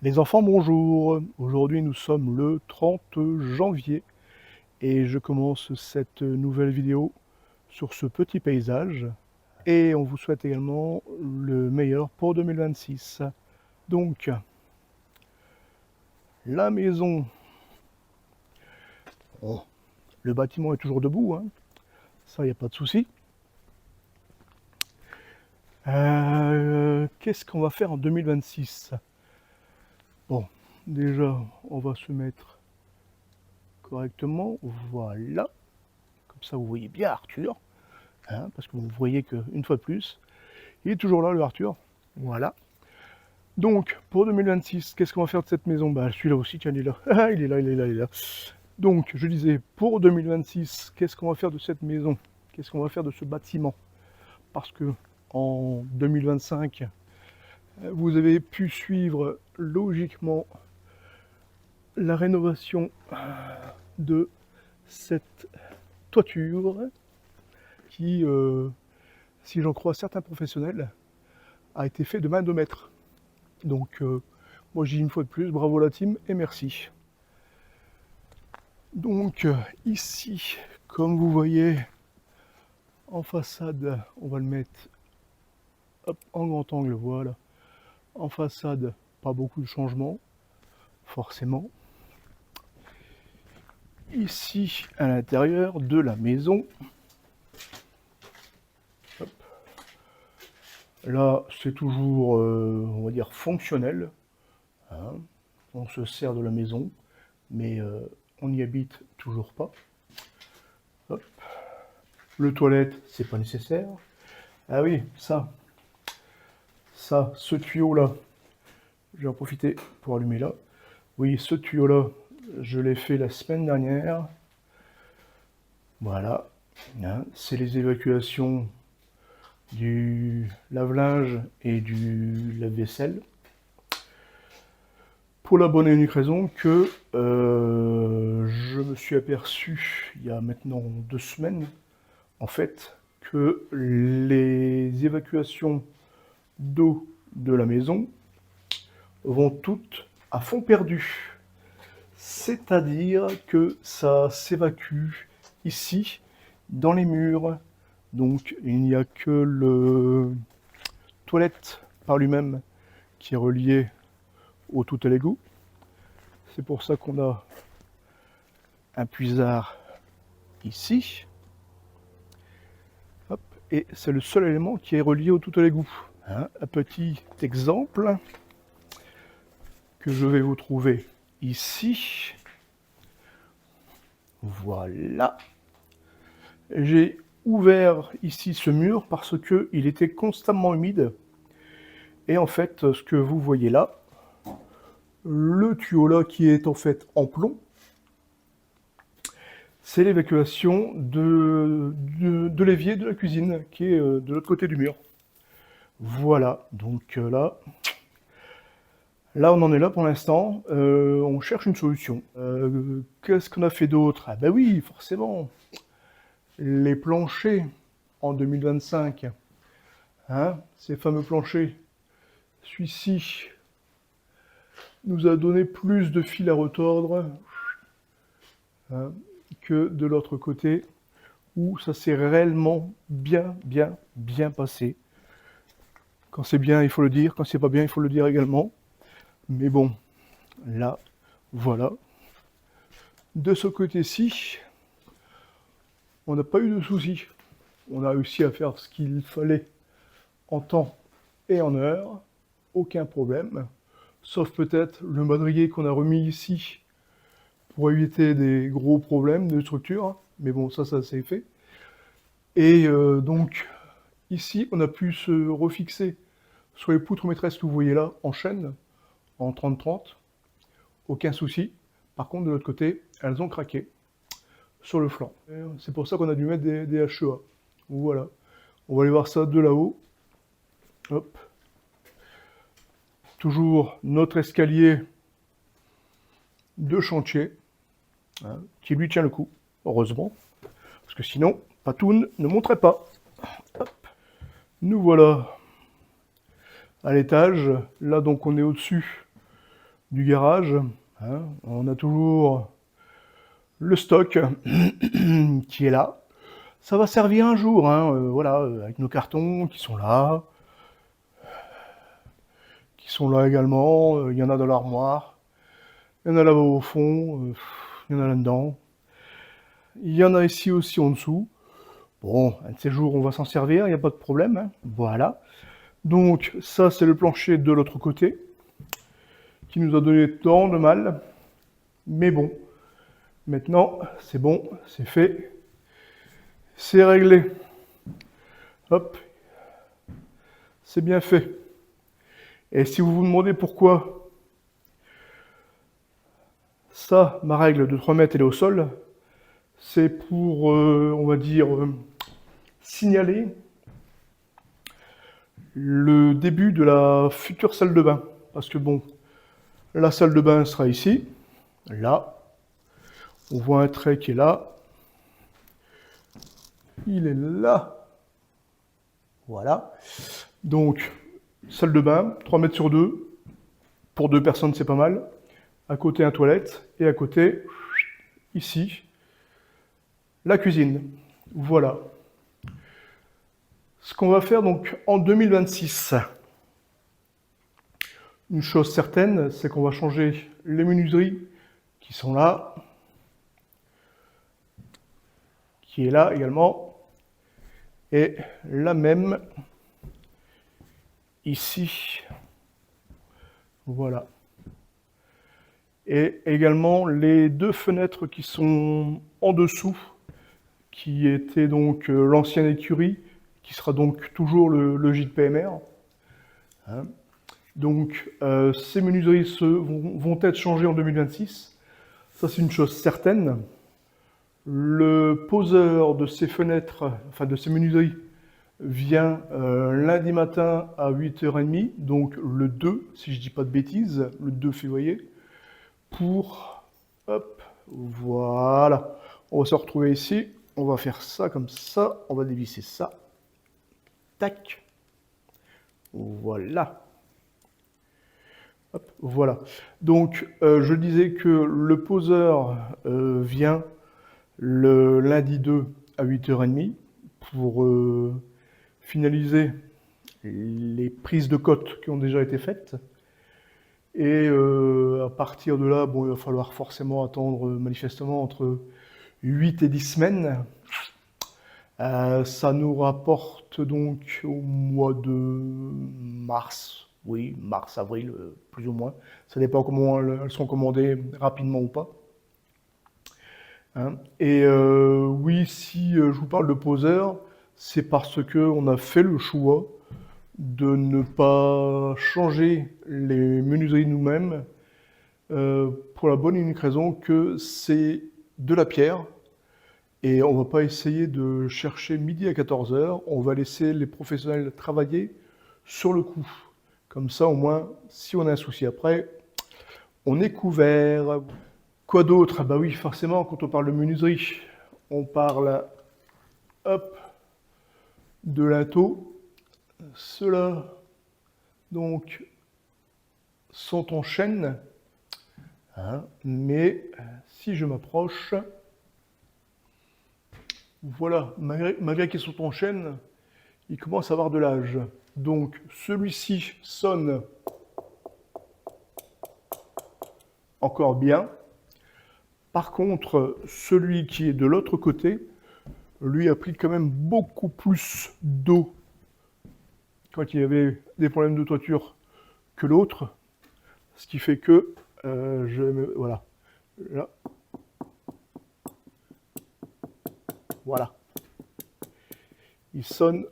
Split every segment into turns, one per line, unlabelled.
Les enfants, bonjour. Aujourd'hui, nous sommes le 30 janvier et je commence cette nouvelle vidéo sur ce petit paysage. Et on vous souhaite également le meilleur pour 2026. Donc, la maison, oh, le bâtiment est toujours debout, hein. Ça, il n'y a pas de souci. Qu'est-ce qu'on va faire en 2026? Bon, déjà, on va se mettre correctement, voilà. Comme ça, vous voyez bien Arthur, hein, parce que vous voyez qu'une fois de plus, il est toujours là, le Arthur. Voilà. Donc, pour 2026, qu'est-ce qu'on va faire de cette maison? Bah, celui-là aussi, tiens, il est là. Il est là, il est là, il est là. Donc, je disais, pour 2026, qu'est-ce qu'on va faire de cette maison? Qu'est-ce qu'on va faire de ce bâtiment? Parce que en 2025, vous avez pu suivre logiquement la rénovation de cette toiture qui, si j'en crois certains professionnels, a été fait de main de maître. Donc, moi j'ai une fois de plus, bravo la team et merci. Donc, ici, comme vous voyez, en façade, on va le mettre hop, en grand angle, voilà. En façade, pas beaucoup de changements, forcément. Ici, à l'intérieur de la maison, hop. Là, c'est toujours, on va dire, fonctionnel, hein. On se sert de la maison, mais on n'y habite toujours pas. Hop. Le toilette, c'est pas nécessaire. Ah oui, ce tuyau-là, je vais en profiter pour allumer là. Oui, ce tuyau-là, je l'ai fait la semaine dernière. Voilà, hein, c'est les évacuations du lave-linge et du lave-vaisselle. Pour la bonne et unique raison que je me suis aperçu, il y a maintenant 2 semaines, en fait, que les évacuations d'eau de la maison vont toutes à fond perdu. C'est-à-dire que ça s'évacue ici, dans les murs. Donc il n'y a que le toilette par lui-même qui est relié au tout à l'égout. C'est pour ça qu'on a un puisard ici. Hop, et c'est le seul élément qui est relié au tout à l'égout. Hein, un petit exemple que je vais vous trouver ici. Voilà. J'ai ouvert ici ce mur parce que il était constamment humide. Et en fait, ce que vous voyez là, le tuyau là qui est en fait en plomb, c'est l'évacuation de l'évier de la cuisine qui est de l'autre côté du mur. Voilà, donc là on en est là pour l'instant, on cherche une solution. Qu'est-ce qu'on a fait d'autre? Ah bah oui, forcément, les planchers en 2025, hein, ces fameux planchers. Celui-ci nous a donné plus de fil à retordre, hein, que de l'autre côté, où ça s'est réellement bien passé. Quand c'est bien, il faut le dire. Quand c'est pas bien, il faut le dire également. Mais bon, là, voilà. De ce côté-ci, on n'a pas eu de soucis. On a réussi à faire ce qu'il fallait en temps et en heure. Aucun problème. Sauf peut-être le madrier qu'on a remis ici pour éviter des gros problèmes de structure. Mais bon, ça s'est fait. Et donc, ici, on a pu se refixer sur les poutres maîtresses que vous voyez là, en chaîne, en 30-30. Aucun souci. Par contre, de l'autre côté, elles ont craqué sur le flanc. C'est pour ça qu'on a dû mettre des HEA. Voilà. On va aller voir ça de là-haut. Hop. Toujours notre escalier de chantier, hein, qui lui tient le coup, heureusement. Parce que sinon, Patoun ne monterait pas. Hop. Nous voilà à l'étage. Là, donc, on est au-dessus du garage. Hein. On a toujours le stock qui est là. Ça va servir un jour, hein, voilà, avec nos cartons qui sont là également. Il y en a dans l'armoire, il y en a là-bas au fond, il y en a là-dedans. Il y en a ici aussi en dessous. Bon, un de ces jours, on va s'en servir, il n'y a pas de problème. Hein. Voilà. Donc, ça, c'est le plancher de l'autre côté, qui nous a donné tant de mal. Mais bon, maintenant, c'est bon, c'est fait, c'est réglé. Hop, c'est bien fait. Et si vous vous demandez pourquoi ça, ma règle de 3 mètres, elle est au sol, c'est pour, on va dire, signaler le début de la future salle de bain. Parce que bon, la salle de bain sera ici, là. On voit un trait qui est là. Il est là. Voilà. Donc, salle de bain, 3 mètres sur 2. Pour 2 personnes, c'est pas mal. À côté, un toilette. Et à côté, ici, la cuisine. Voilà. Ce qu'on va faire donc en 2026. Une chose certaine, c'est qu'on va changer les menuiseries qui sont là. Qui est là également. Et la même ici. Voilà. Et également les 2 fenêtres qui sont en dessous, qui étaient donc l'ancienne écurie, qui sera donc toujours le gîte PMR. Hein. Donc ces menuiseries vont être changées en 2026. Ça, c'est une chose certaine. Le poseur de ces fenêtres, enfin de ces menuiseries, vient lundi matin à 8h30, donc le 2, si je dis pas de bêtises, le 2 février, pour, hop, voilà, on va se retrouver ici, on va faire ça comme ça, on va dévisser ça, tac, voilà, hop, voilà. Donc je disais que le poseur vient le lundi 2 à 8h30 pour finaliser les prises de cotes qui ont déjà été faites. Et à partir de là, bon, il va falloir forcément attendre manifestement entre 8 et 10 semaines. Ça nous rapporte donc au mois de mars, oui, mars, avril, plus ou moins. Ça dépend comment elles sont commandées rapidement ou pas. Hein. Et oui, si je vous parle de poseur, c'est parce qu'on a fait le choix de ne pas changer les menuiseries nous-mêmes pour la bonne et unique raison que c'est de la pierre et on ne va pas essayer de chercher midi à 14h, on va laisser les professionnels travailler sur le coup. Comme ça, au moins, si on a un souci après, on est couvert. Quoi d'autre? Bah oui, forcément, quand on parle de menuiserie, on parle, hop, de linteaux. Ceux-là, donc, sont en chaîne. Hein, mais si je m'approche, voilà, malgré qu'ils sont en chaîne, ils commencent à avoir de l'âge. Donc, celui-ci sonne encore bien. Par contre, celui qui est de l'autre côté, lui a pris quand même beaucoup plus d'eau quand il y avait des problèmes de toiture que l'autre, ce qui fait que voilà, là, voilà, il sonne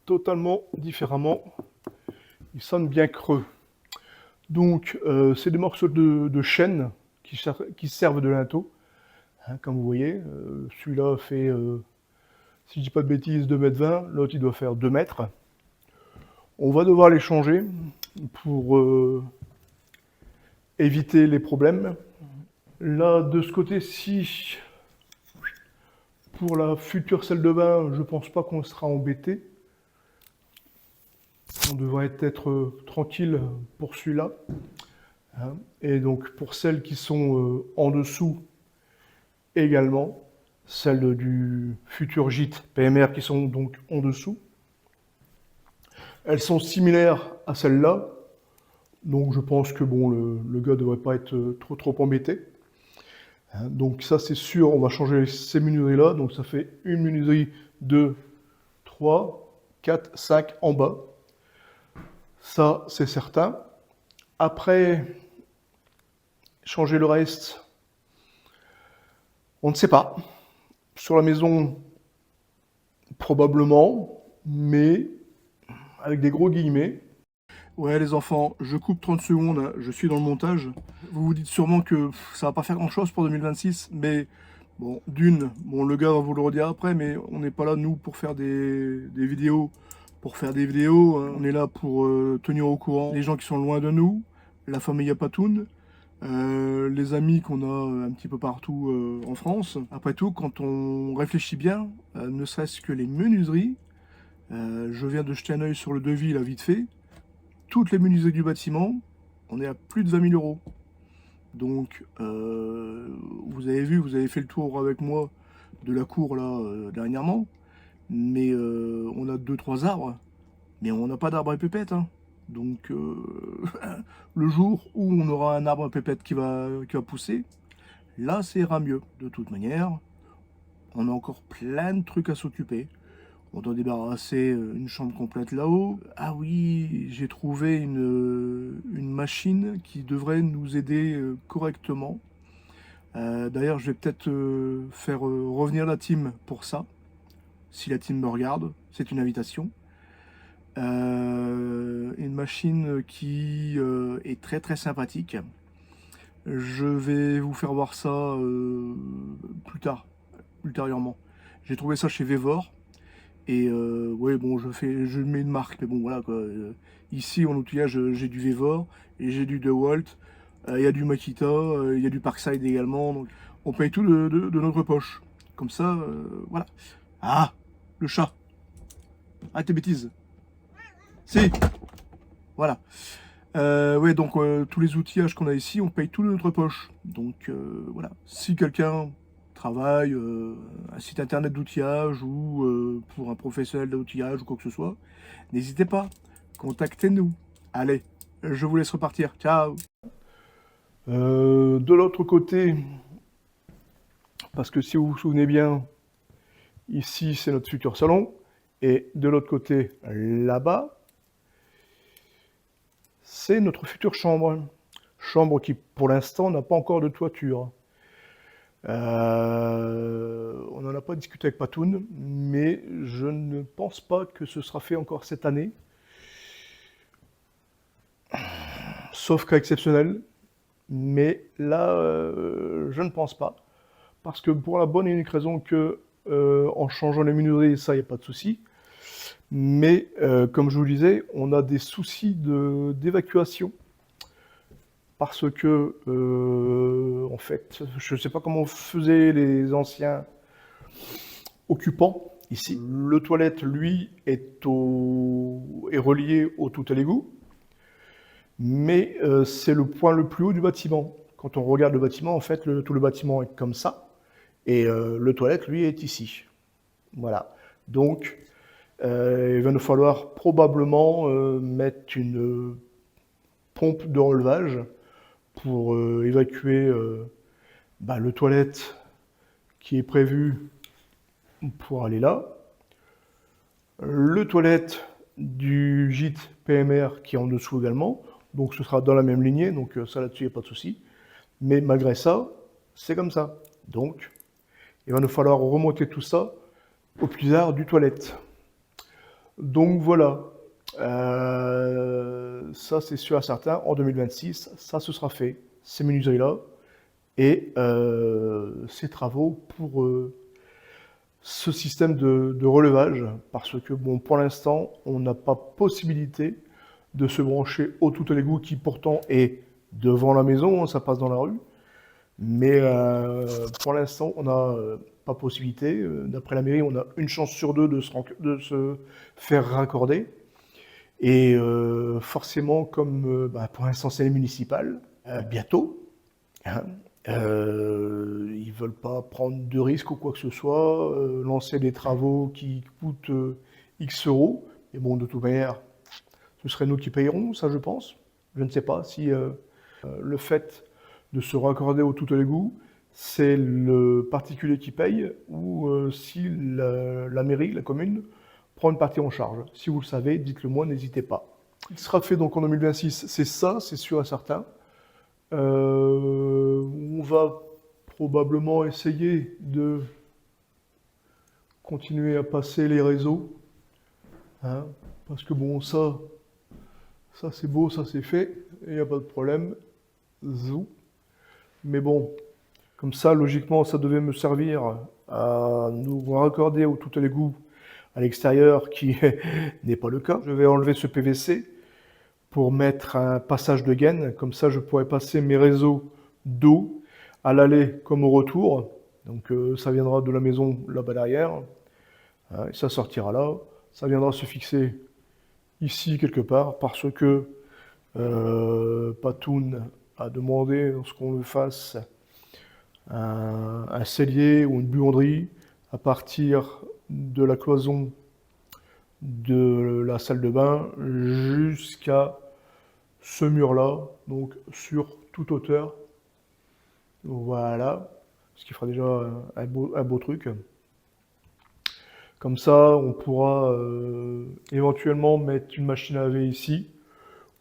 totalement différemment, il sonne bien creux. Donc c'est des morceaux de chêne qui servent de linteau, hein, comme vous voyez, celui-là fait, si je dis pas de bêtises, 2,20 m, l'autre il doit faire 2 mètres. On va devoir les changer pour éviter les problèmes. Là, de ce côté-ci, pour la future salle de bain, je pense pas qu'on sera embêté. On devrait être tranquille pour celui-là. hein. Et donc pour celles qui sont en dessous également, celles du futur gîte PMR qui sont donc en dessous, elles sont similaires à celles-là, donc je pense que bon, le gars ne devrait pas être trop embêté. Hein, donc ça c'est sûr, on va changer ces menuiseries-là, donc ça fait une menuiserie, 2, 3, 4, 5 en bas. Ça c'est certain. Après, changer le reste, on ne sait pas. Sur la maison, probablement, mais avec des gros guillemets. Ouais les enfants, je coupe 30 secondes, hein, je suis dans le montage. Vous vous dites sûrement que ça va pas faire grand chose pour 2026, mais bon, bon le gars va vous le redire après, mais on n'est pas là nous pour faire des vidéos, hein. On est là pour tenir au courant les gens qui sont loin de nous, la famille Apatoun, les amis qu'on a un petit peu partout en France. Après tout, quand on réfléchit bien, ne serait-ce que les menuiseries, je viens de jeter un œil sur le devis là vite fait, toutes les menuiseries du bâtiment, on est à plus de 20 000 euros. Donc, vous avez vu, vous avez fait le tour avec moi de la cour là dernièrement, mais on a 2-3 arbres, mais on n'a pas d'arbre à pépette, hein. Donc, le jour où on aura un arbre à pépette qui va pousser, là, ça ira mieux. De toute manière, on a encore plein de trucs à s'occuper. On doit débarrasser une chambre complète là-haut. Ah oui, j'ai trouvé une machine qui devrait nous aider correctement. D'ailleurs, je vais peut-être faire revenir la team pour ça. Si la team me regarde, c'est une invitation. Une machine qui est très sympathique. Je vais vous faire voir ça plus tard, ultérieurement. J'ai trouvé ça chez Vevor. Et ouais, bon, je mets une marque, mais bon, voilà quoi. Ici, en outillage, j'ai du Vevor et j'ai du DeWalt. Il y a du Makita, il y a du Parkside également. Donc, on paye tout de notre poche. Comme ça, voilà. Ah, le chat. Ah, tes bêtises. Si, voilà. Ouais, donc tous les outillages qu'on a ici, on paye tout de notre poche. Donc voilà. Si quelqu'un travaille, un site internet d'outillage ou pour un professionnel d'outillage ou quoi que ce soit, n'hésitez pas, contactez-nous. Allez, je vous laisse repartir. Ciao. De l'autre côté, parce que si vous vous souvenez bien, ici c'est notre futur salon, et de l'autre côté, là-bas, c'est notre future chambre. Chambre qui, pour l'instant, n'a pas encore de toiture. On n'en a pas discuté avec Patoun, mais je ne pense pas que ce sera fait encore cette année. Sauf cas exceptionnel. Mais là, je ne pense pas. Parce que pour la bonne et unique raison que, en changeant les menuiseries, ça, il n'y a pas de souci. Mais, comme je vous le disais, on a des soucis d'évacuation. Parce que, en fait, je ne sais pas comment faisaient les anciens occupants ici. Le toilette, lui, est relié au tout à l'égout, mais c'est le point le plus haut du bâtiment. Quand on regarde le bâtiment, en fait, tout le bâtiment est comme ça, et le toilette, lui, est ici. Voilà. Donc, il va nous falloir probablement mettre une pompe de relevage pour évacuer le toilette qui est prévu pour aller là, le toilette du gîte PMR qui est en dessous également, donc ce sera dans la même lignée, donc ça là-dessus il n'y a pas de souci, mais malgré ça, c'est comme ça. Donc, il va nous falloir remonter tout ça au plus tard du toilette. Donc voilà, ça c'est sûr et certain, en 2026, ça se sera fait, ces menuiseries-là, et ces travaux pour ce système de relevage, parce que bon, pour l'instant, on n'a pas possibilité de se brancher au tout à l'égout qui pourtant est devant la maison, hein, ça passe dans la rue, mais pour l'instant, on n'a pas possibilité. D'après la mairie, on a une chance sur deux de se faire raccorder. Et forcément, comme pour l'instant c'est les municipales, bientôt. Hein. Ils veulent pas prendre de risques ou quoi que ce soit, lancer des travaux qui coûtent X euros. Et bon, de toute manière, ce serait nous qui payerons, ça je pense. Je ne sais pas si le fait de se raccorder au tout à l'égout, c'est le particulier qui paye ou si la mairie, la commune, prend une partie en charge. Si vous le savez, dites-le moi, n'hésitez pas. Il sera fait donc en 2026, c'est ça, c'est sûr et certain. On va probablement essayer de continuer à passer les réseaux, hein, parce que bon, ça c'est beau, ça c'est fait, il n'y a pas de problème. Zou. Mais bon, comme ça, logiquement, ça devait me servir à nous raccorder au tout à l'égout à l'extérieur, qui n'est pas le cas. Je vais enlever ce PVC pour mettre un passage de gaine. Comme ça, je pourrais passer mes réseaux d'eau à l'aller comme au retour. Donc ça viendra de la maison là-bas derrière. Hein, et ça sortira là. Ça viendra se fixer ici quelque part parce que Patoun a demandé à ce qu'on le fasse un cellier ou une buanderie à partir de la cloison de la salle de bain jusqu'à ce mur-là, donc sur toute hauteur. Voilà, ce qui fera déjà un beau truc. Comme ça, on pourra éventuellement mettre une machine à laver ici,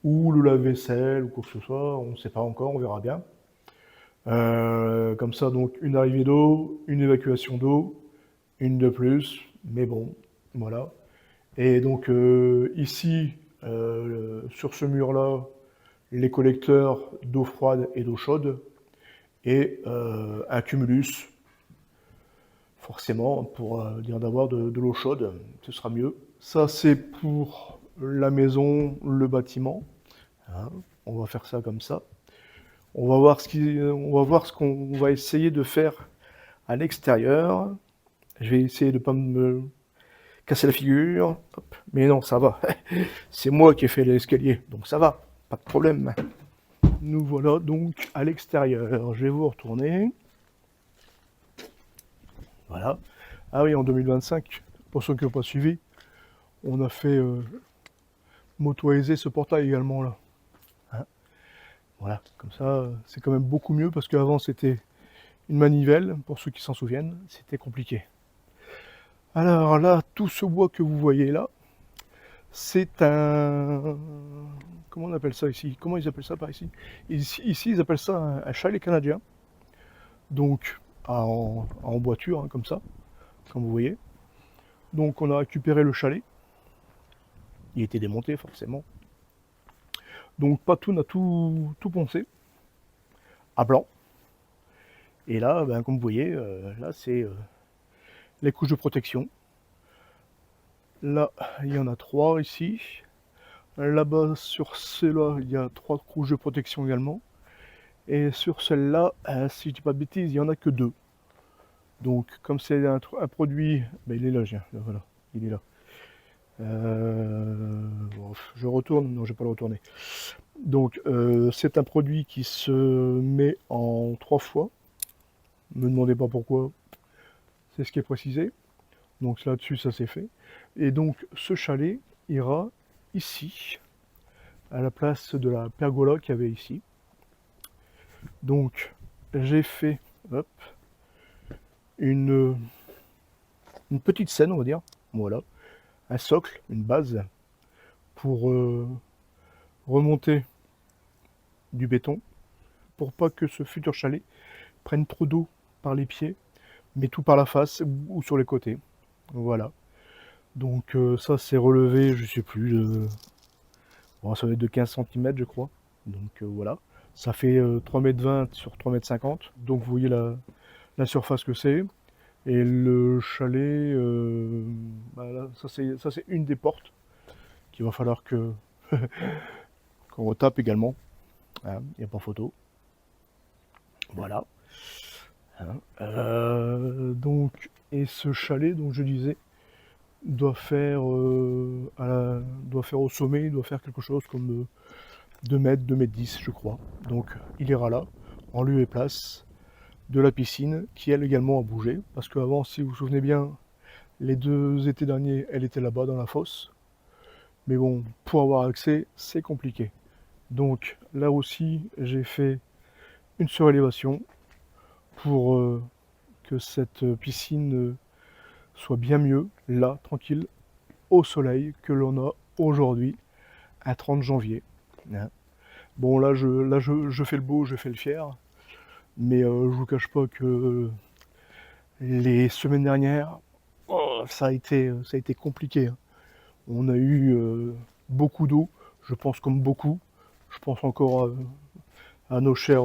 ou le lave-vaisselle, ou quoi que ce soit, on ne sait pas encore, on verra bien. Comme ça, donc, une arrivée d'eau, une évacuation d'eau, une de plus, mais bon, voilà. Et donc, ici, sur ce mur-là, les collecteurs d'eau froide et d'eau chaude, et un cumulus, forcément, pour dire d'avoir de l'eau chaude, ce sera mieux. Ça, c'est pour la maison, le bâtiment. Hein, on va faire ça comme ça. On va voir ce qu'on va essayer de faire à l'extérieur. Je vais essayer de ne pas me casser la figure. Hop. Mais non, ça va. C'est moi qui ai fait l'escalier, donc ça va, pas de problème. Nous voilà donc à l'extérieur. Je vais vous retourner. Voilà. Ah oui, en 2025, pour ceux qui n'ont pas suivi, on a fait motoriser ce portail également là. Hein, voilà, comme ça, c'est quand même beaucoup mieux parce qu'avant c'était une manivelle, pour ceux qui s'en souviennent, c'était compliqué. Alors là, tout ce bois que vous voyez là, c'est un... Comment on appelle ça ici? Comment ils appellent ça par ici? Ici, ils appellent ça un chalet canadien. Donc, en boiture, hein, comme ça, comme vous voyez. Donc, on a récupéré le chalet. Il était démonté, forcément. Donc, Patoun a tout poncé, à blanc. Et là, ben, comme vous voyez, là, c'est les couches de protection. Là, il y en a 3 ici. Là-bas, sur ceux-là, il y a 3 couches de protection également. Et sur celle-là, si je dis pas de bêtises, il n'y en a que 2. Donc, comme c'est un produit... Ben, il est là, voilà, il est là. Bon, je retourne, non, je vais pas le retourner. Donc, c'est un produit qui se met en 3 fois. Ne me demandez pas pourquoi, c'est ce qui est précisé. Donc là-dessus, ça c'est fait. Et donc, ce chalet ira ici, à la place de la pergola qu'il y avait ici. Donc, j'ai fait, hop, une petite scène, on va dire. Voilà, un socle, une base, pour remonter du béton, pour pas que ce futur chalet prenne trop d'eau par les pieds, mais tout par la face ou sur les côtés. Voilà. Donc ça c'est relevé, je sais plus, bon, ça va être de 15 cm je crois. Donc voilà. Ça fait 3,20 m sur 3,50 m. Donc vous voyez la surface que c'est. Et le chalet, bah là, ça c'est une des portes qu'il va falloir que qu'on retape également. Hein, il n'y a pas photo. Voilà. Hein, donc, et ce chalet, donc je disais, doit faire, doit faire au sommet, il doit faire quelque chose comme 2 mètres, 2 mètres 10 je crois. Donc il ira là, en lieu et place de la piscine, qui elle également a bougé, parce qu'avant, si vous vous souvenez bien, les 2 étés derniers, elle était là-bas dans la fosse. Mais bon, pour avoir accès, c'est compliqué. Donc là aussi, j'ai fait une surélévation pour que cette piscine soit bien mieux, là, tranquille, au soleil, que l'on a aujourd'hui, à 30 janvier. Hein. Bon, là je fais le beau, je fais le fier, mais je vous cache pas que les semaines dernières, oh, ça a été compliqué. Hein. On a eu beaucoup d'eau, je pense comme beaucoup. Je pense encore à nos chers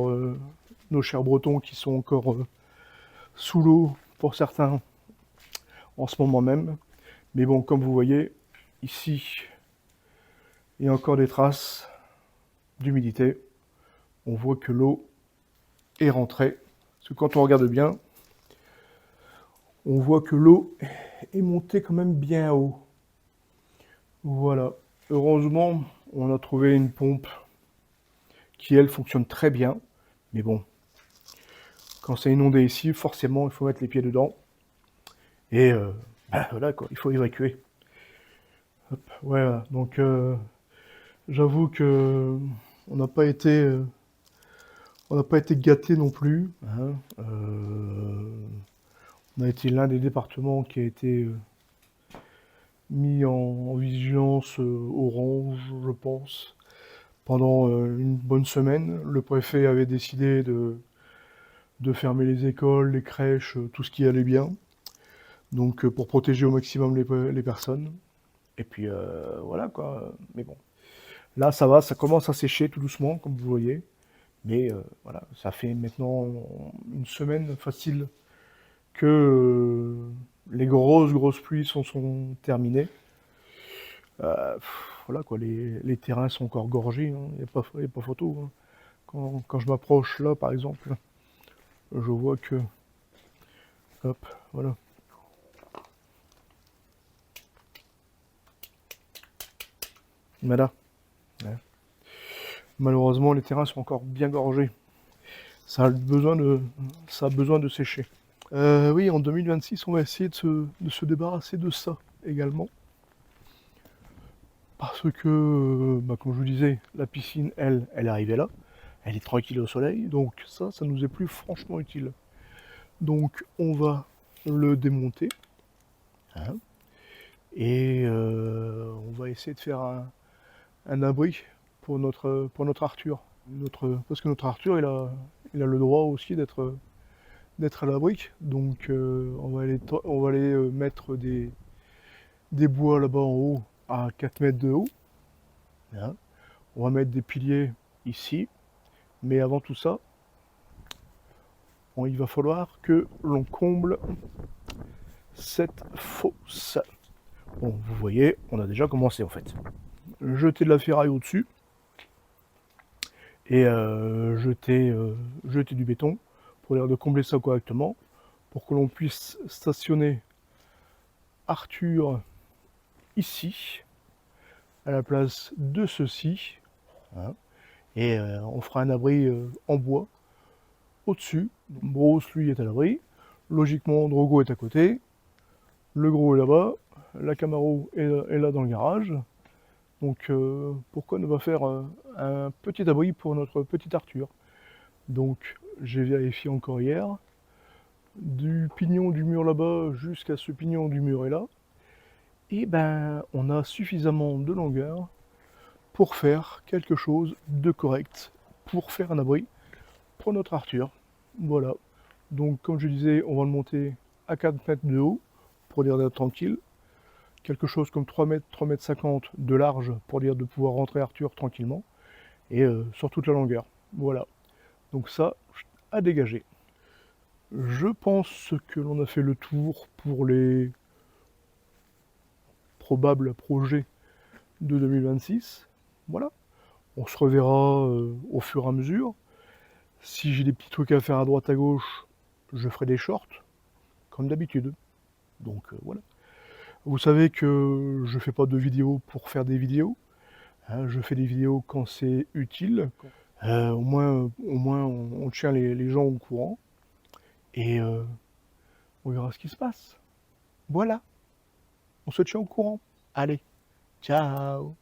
Bretons qui sont encore sous l'eau pour certains en ce moment même. Mais bon, comme vous voyez, ici, il y a encore des traces d'humidité. On voit que l'eau est rentrée. Parce que quand on regarde bien, on voit que l'eau est montée quand même bien haut. Voilà. Heureusement, on a trouvé une pompe qui, elle, fonctionne très bien. Mais bon, quand c'est inondé ici, forcément, il faut mettre les pieds dedans. Et voilà, quoi, il faut évacuer. Hop, voilà, donc j'avoue que on n'a pas été, on n'a pas été gâtés non plus. Hein. On a été l'un des départements qui a été mis en vigilance orange, je pense, pendant une bonne semaine. Le préfet avait décidé de fermer les écoles, les crèches, tout ce qui allait bien. Donc pour protéger au maximum les personnes. Et puis voilà quoi. Mais bon, là ça va, ça commence à sécher tout doucement, comme vous voyez. Mais voilà, ça fait maintenant une semaine facile que les grosses pluies sont terminées. Voilà quoi, les terrains sont encore gorgés, il n'y a pas photo. Hein. Quand je m'approche là, par exemple, je vois que, hop, voilà. Voilà. Ouais. Malheureusement, les terrains sont encore bien gorgés. Ça a besoin de sécher. Oui, en 2026, on va essayer de se débarrasser de ça également. Parce que, comme je vous disais, la piscine, elle est arrivée là. Elle est tranquille au soleil. Donc ça nous est plus franchement utile. Donc on va le démonter. Hein, et on va essayer de faire un abri pour notre Arthur. Parce que notre Arthur, il a le droit aussi d'être à l'abri. Donc on va aller mettre des bois là-bas en haut à 4 mètres de haut. Hein. On va mettre des piliers ici. Mais avant tout ça, il va falloir que l'on comble cette fosse. Bon, vous voyez, on a déjà commencé en fait. Jeter de la ferraille au-dessus et jeter du béton pour l'air de combler ça correctement pour que l'on puisse stationner Arthur ici à la place de ceci. Hein, et on fera un abri en bois au-dessus. Bruce, lui, est à l'abri. Logiquement, Drogo est à côté. Le gros est là-bas. La Camaro est là dans le garage. Donc, pourquoi ne pas faire un petit abri pour notre petit Arthur? Donc, j'ai vérifié encore hier. Du pignon du mur là-bas jusqu'à ce pignon du mur est là. Et ben, on a suffisamment de longueur pour faire quelque chose de correct, pour faire un abri pour notre Arthur. Voilà. Donc, comme je disais, on va le monter à 4 mètres de haut pour dire d'être tranquille. Quelque chose comme 3 mètres, 3 mètres 50 de large pour dire de pouvoir rentrer Arthur tranquillement. Et sur toute la longueur. Voilà. Donc ça, à dégager. Je pense que l'on a fait le tour pour les probables projets de 2026. Voilà. On se reverra au fur et à mesure. Si j'ai des petits trucs à faire à droite à gauche, je ferai des shorts, comme d'habitude. Donc voilà. Vous savez que je fais pas de vidéos pour faire des vidéos. hein, je fais des vidéos quand c'est utile. Au moins on tient les gens au courant et on verra ce qui se passe. Voilà, on se tient au courant. Allez, ciao!